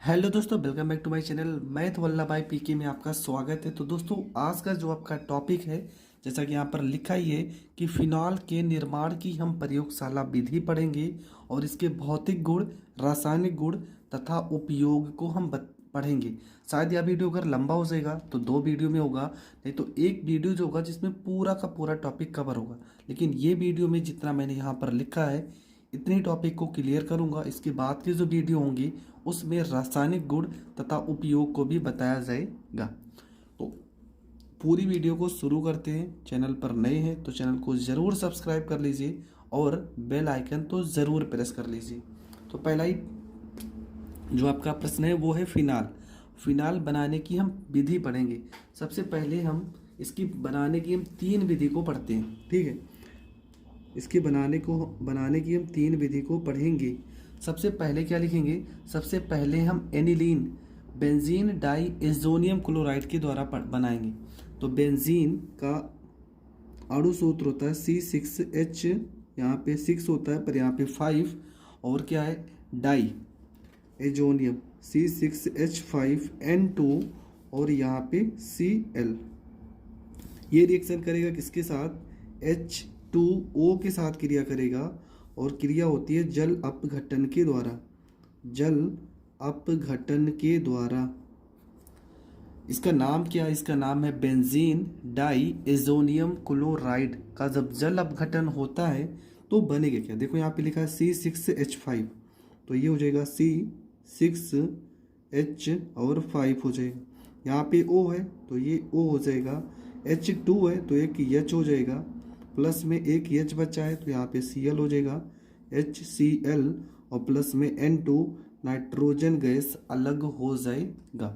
Hello दोस्तों, welcome back to my channel. Math Vallabh भाई PK में आपका स्वागत है। तो दोस्तों, आज का जो आपका टॉपिक है, जैसा कि यहाँ पर लिखा ही है कि फिनॉल के निर्माण की हम प्रयोगशाला विधि पढ़ेंगे और इसके भौतिक गुण, रासायनिक गुण तथा उपयोग को हम पढ़ेंगे। शायद यह वीडियो अगर लंबा हो जाएगा तो दो वीडियो में होगा, नहीं तो एक वीडियो जो होगा जिसमें पूरा का पूरा टॉपिक कवर होगा। लेकिन ये वीडियो में जितना मैंने यहाँ पर लिखा है इतनी टॉपिक को क्लियर करूंगा। इसके बाद की जो वीडियो होंगी उसमें रासायनिक गुण तथा उपयोग को भी बताया जाएगा। तो पूरी वीडियो को शुरू करते हैं। चैनल पर नए हैं तो चैनल को ज़रूर सब्सक्राइब कर लीजिए और बेल आइकन तो ज़रूर प्रेस कर लीजिए। तो पहला ही जो आपका प्रश्न है वो है फिनाल। फिनाल बनाने की हम विधि पढ़ेंगे। सबसे पहले हम इसकी बनाने की हम तीन विधि को पढ़ते हैं, ठीक है। इसके बनाने की हम तीन विधि को पढ़ेंगे। सबसे पहले क्या लिखेंगे? सबसे पहले हम aniline benzene diazonium chloride के द्वारा बनाएंगे। तो बेंजीन का अणु सूत्र होता है C6H, यहाँ पे 6 होता है पर यहाँ पे 5, और क्या है डाई एजोनियम C6H5N2 और यहाँ पे Cl। ये रिएक्शन करेगा किसके साथ? H2O के साथ क्रिया करेगा और क्रिया होती है जल अपघटन के द्वारा। जल अपघटन के द्वारा। इसका नाम क्या है? इसका नाम है बेंजीन डाई एजोनियम क्लोराइड का जब जल अपघटन होता है तो बनेगा क्या? देखो यहाँ पे लिखा है C6H5, तो ये हो जाएगा C6H और 5 हो जाएगा। यहाँ पे O है तो ये O हो जाएगा। H2 है तो एक H हो जाएगा, प्लस में एक H बचा है तो यहाँ पे Cl हो जाएगा HCl, और प्लस में N2 नाइट्रोजन गैस अलग हो जाएगा।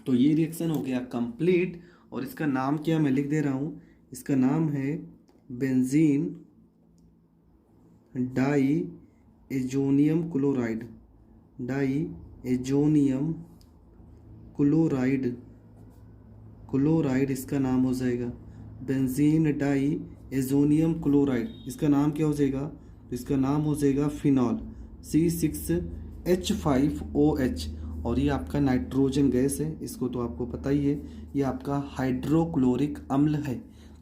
तो ये रिएक्शन हो गया कंप्लीट। और इसका नाम क्या मैं लिख दे रहा हूँ, इसका नाम है benzene diazonium chloride. Diazonium chloride इसका नाम हो जाएगा। बेंजीन डाई एजोनियम क्लोराइड, इसका नाम क्या हो जाएगा? तो इसका नाम हो जाएगा फिनॉल C6H5OH। और ये आपका नाइट्रोजन गैस है, इसको तो आपको पता ही है, ये आपका हाइड्रोक्लोरिक अम्ल है।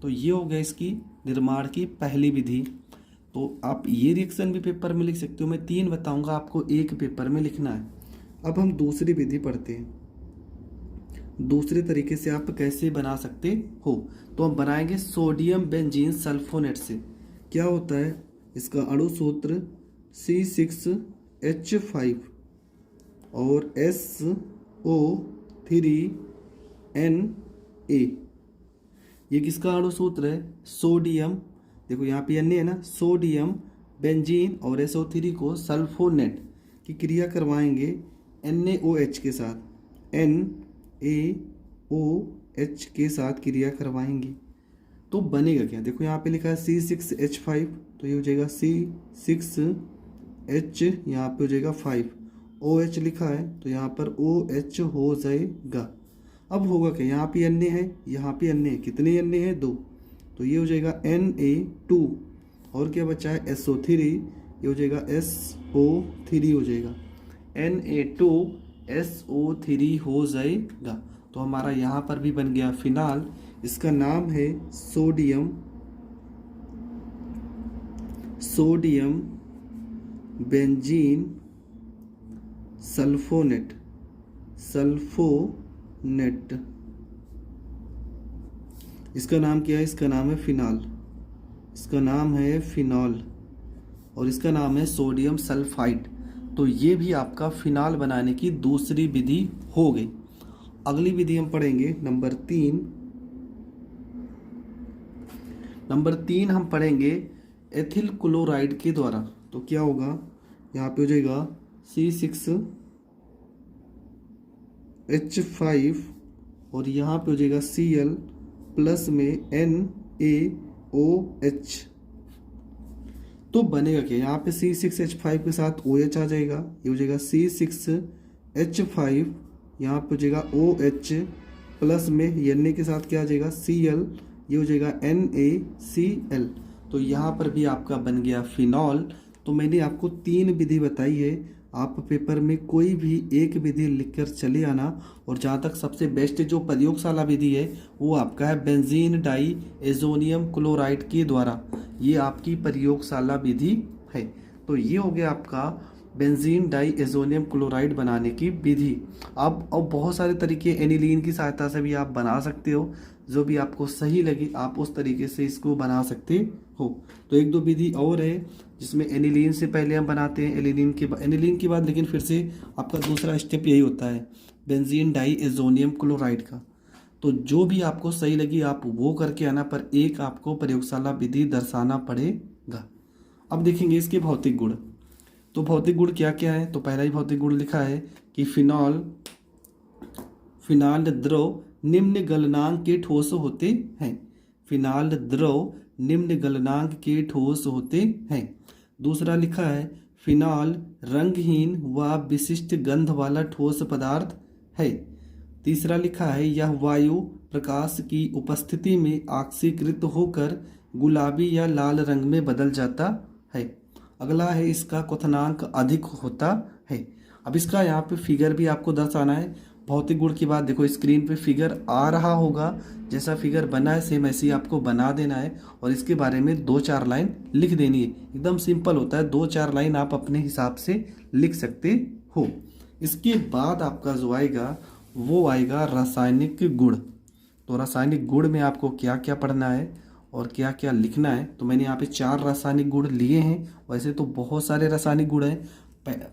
तो ये हो गया इसकी निर्माण की पहली विधि। तो आप ये रिएक्शन भी पेपर में लिख सकते हो। मैं तीन बताऊंगा, आपको एक पेपर में लिखना है। अब हम दूसरी विधि पढ़ते हैं। दूसरे तरीके से आप कैसे बना सकते हो? तो हम बनाएंगे सोडियम बेंजीन सल्फोनेट से। क्या होता है? इसका अणु सूत्र C6H5 और SO3Na। ये किसका अणु सूत्र है? सोडियम, देखो यहाँ पे Na है ना, सोडियम बेंजीन और SO3 को सल्फोनेट की क्रिया करवाएंगे NaOH के साथ। NaOH के साथ क्रिया करवाएंगे तो बनेगा क्या? देखो यहाँ पे लिखा है C6H5, तो ये हो जाएगा C6H, यहाँ पे हो जाएगा 5। OH लिखा है तो यहाँ पर OH हो जाएगा। अब होगा क्या? यहाँ पे Na है, यहाँ पे Na है। कितने Na है? 2। तो ये हो जाएगा Na2, और क्या बचा है? SO3, ये हो जाएगा SO3 हो जाएगा। Na2SO3 हो जाएगा। तो हमारा यहाँ पर भी बन गया फिनाल। इसका नाम है सोडियम बेंजीन सल्फोनेट। इसका नाम क्या है? इसका नाम है फिनाल। इसका नाम है फिनॉल और इसका नाम है सोडियम सल्फाइड। तो ये भी आपका फिनाल बनाने की दूसरी विधि हो गई। अगली विधि हम पढ़ेंगे नंबर 3 हम पढ़ेंगे एथिल क्लोराइड के द्वारा। तो क्या होगा? यहाँ पे हो जाएगा C6H5 और यहाँ पे हो जाएगा Cl प्लस में NaOH। तो बनेगा क्या? यहाँ पे C6H5 के साथ OH आ जाएगा, ये हो जाएगा C6H5, यहाँ पे हो जाएगा OH प्लस में Na के साथ क्या आ जाएगा? Cl, ये हो जाएगा NaCl। तो यहाँ पर भी आपका बन गया फिनॉल। तो मैंने आपको तीन विधि बताई है, आप पेपर में कोई भी एक विधि लिखकर चले आना। और जहाँ तक सबसे बेस्ट जो प्रयोगशाला विधि है वो आपका है बेंजीन डाई एजोनियम क्लोराइड के द्वारा, ये आपकी प्रयोगशाला विधि है। तो ये हो गया आपका बेंजीन डाई एजोनियम क्लोराइड बनाने की विधि। अब बहुत सारे तरीके एनिलीन की सहायता से भी आप बना सकते हो, जो भी आपको सही लगे आप उस तरीके से इसको बना सकते हो। तो एक दो विधि और है जिसमें एनिलीन से पहले हम बनाते हैं, एनिलीन के बाद लेकिन फिर से आपका दूसरा स्टेप यही होता है बेंजीन डाई एजोनियम क्लोराइड का। तो जो भी आपको सही लगी आप वो करके आना, पर एक आपको प्रयोगशाला विधि दर्शाना पड़ेगा। अब देखेंगे इसके भौतिक गुण। तो भौतिक गुण क्या क्या है, तो पहला ही भौतिक गुण लिखा है कि फिनाल द्रव निम्न गलनांक के ठोस होते हैं। फिनाल द्रव निम्न गलनांक के ठोस होते हैं। दूसरा लिखा है फिनाल रंगहीन व विशिष्ट गंध वाला ठोस पदार्थ है। तीसरा लिखा है यह वायु प्रकाश की उपस्थिति में ऑक्सीकृत होकर गुलाबी या लाल रंग में बदल जाता है। अगला है इसका क्वथनांक अधिक होता है। अब इसका यहाँ पे फिगर भी आपको दर्शाना है। भौतिक गुण की बात देखो स्क्रीन पे फिगर आ रहा होगा, जैसा फिगर बना है सेम ऐसे ही आपको बना देना है और इसके बारे में 2-4 लाइन लिख देनी है। एकदम सिंपल होता है, 2-4 लाइन आप अपने हिसाब से लिख सकते हो। इसके बाद आपका जो आएगा वो आएगा रासायनिक गुण। तो रासायनिक गुण में आपको क्या क्या पढ़ना है और क्या क्या लिखना है, तो मैंने यहाँ पे 4 रासायनिक गुण लिए हैं। वैसे तो बहुत सारे रासायनिक गुण हैं,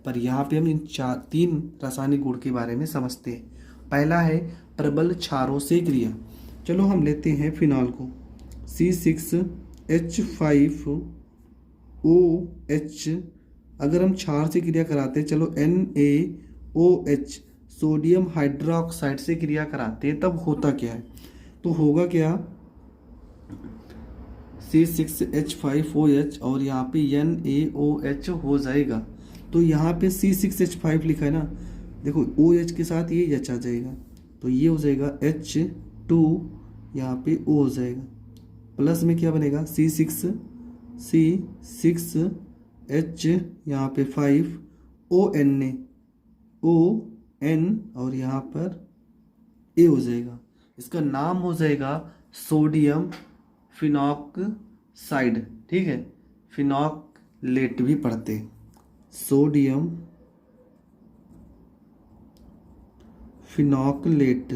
पर यहाँ पे हम इन 3 रासायनिक गुण के बारे में समझते हैं। पहला है प्रबल क्षारों से क्रिया। चलो हम लेते हैं फिनॉल को, C6H5OH। अगर हम क्षार से क्रिया कराते हैं, चलो NaOH सोडियम हाइड्रोक्साइड से क्रिया कराते हैं, तब होता क्या है, तो होगा क्या C6H5OH और यहाँ पे NaOH हो जाएगा। तो यहाँ पे C6H5 लिखा है ना, देखो OH के साथ ये H आ जाएगा, तो ये हो जाएगा H2, यहाँ पे O हो जाएगा। प्लस में क्या बनेगा C6H यहाँ पे 5ON और यहाँ पर A हो जाएगा। इसका नाम हो जाएगा सोडियम फिनॉक्साइड। ठीक है, फिनॉक्लेट भी पढ़ते, सोडियम फिनॉक्लेट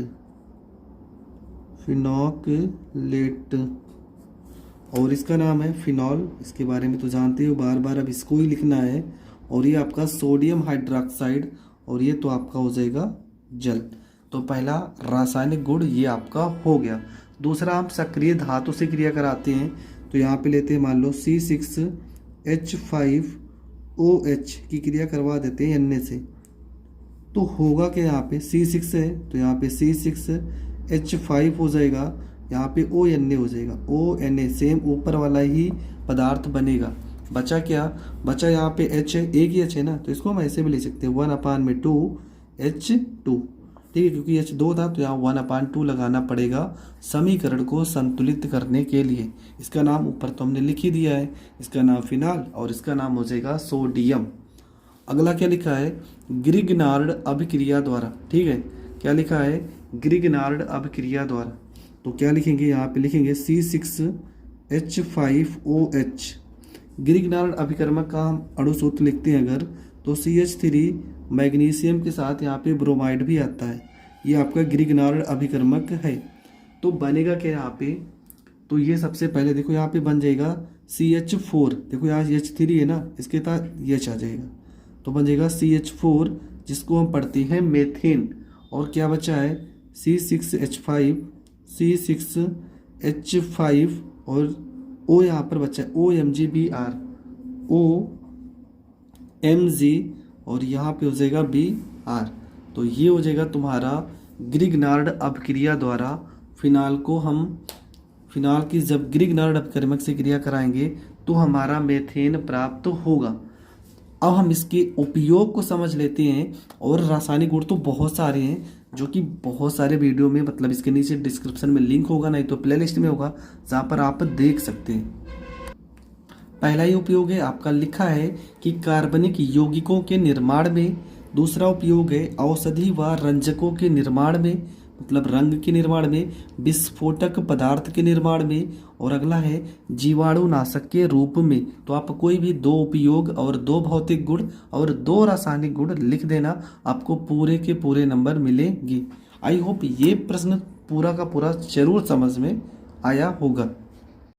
और इसका नाम है फिनॉल। इसके बारे में तो जानते हो, बार बार अब इसको ही लिखना है। और ये आपका सोडियम हाइड्रोक्साइड और ये तो आपका हो जाएगा जल। तो पहला रासायनिक गुण ये आपका हो गया। दूसरा हम सक्रिय धातु से क्रिया कराते हैं, तो यहाँ पे लेते हैं मान लो C6H5OH की क्रिया करवा देते हैं Na से, तो होगा क्या यहाँ पे C6 है तो यहाँ पे C6H5 हो जाएगा, यहाँ पे ONA हो जाएगा, ONA सेम ऊपर वाला ही पदार्थ बनेगा। बचा क्या, बचा यहाँ पे H है, एक ही H है ना, तो इसको हम ऐसे भी ले सकते हैं 1/2H2। ठीक है, क्योंकि H2 था तो यहाँ 1/2 लगाना पड़ेगा समीकरण को संतुलित करने के लिए। इसका नाम ऊपर तो हमने लिख ही दिया है, इसका नाम फिनाल और इसका नाम हो जाएगा सोडियम। अगला क्या लिखा है, ग्रिगनार्ड अभिक्रिया द्वारा। ठीक है, क्या लिखा है, ग्रिगनार्ड अभिक्रिया द्वारा। तो क्या लिखेंगे, यहाँ पे लिखेंगे C6H5OH। ग्रिगनार्ड अभिकर्मक का हम अणु सूत्र लिखते हैं अगर, तो CH3 मैग्नीशियम के साथ यहाँ पे ब्रोमाइड भी आता है, ये आपका ग्रिगनार्ड अभिकर्मक है। तो बनेगा क्या यहाँ पे, तो ये सबसे पहले देखो यहाँ पे बन जाएगा CH4, देखो यहाँ H3 है ना, इसके साथ H आ जाएगा, तो बन जाएगा CH4 जिसको हम पढ़ते हैं मेथेन। और क्या बचा है C6H5 और O यहाँ पर बचा है OMgBr, OMg और यहाँ पे हो जाएगा Br। तो ये हो जाएगा तुम्हारा ग्रिगनार्ड अभिक्रिया द्वारा। फिनाल की जब ग्रिगनार्ड अभिकर्मक से क्रिया कराएंगे तो हमारा मेथेन प्राप्त होगा। अब हम इसके उपयोग को समझ लेते हैं। और रासायनिक गुण तो बहुत सारे हैं, जो कि बहुत सारे वीडियो में, मतलब इसके नीचे डिस्क्रिप्शन में लिंक होगा, नहीं तो प्लेलिस्ट में होगा, जहाँ पर आप देख सकते हैं। पहला ही उपयोग है आपका लिखा है कि कार्बनिक यौगिकों के निर्माण में। दूसरा उपयोग है औषधि व रंजकों के निर्माण में, मतलब रंग के निर्माण में, विस्फोटक पदार्थ के निर्माण में, और अगला है जीवाणुनाशक के रूप में। तो आप कोई भी दो उपयोग और दो भौतिक गुण और दो रासायनिक गुण लिख देना, आपको पूरे के पूरे नंबर मिलेंगे। आई होप ये प्रश्न पूरा का पूरा जरूर समझ में आया होगा।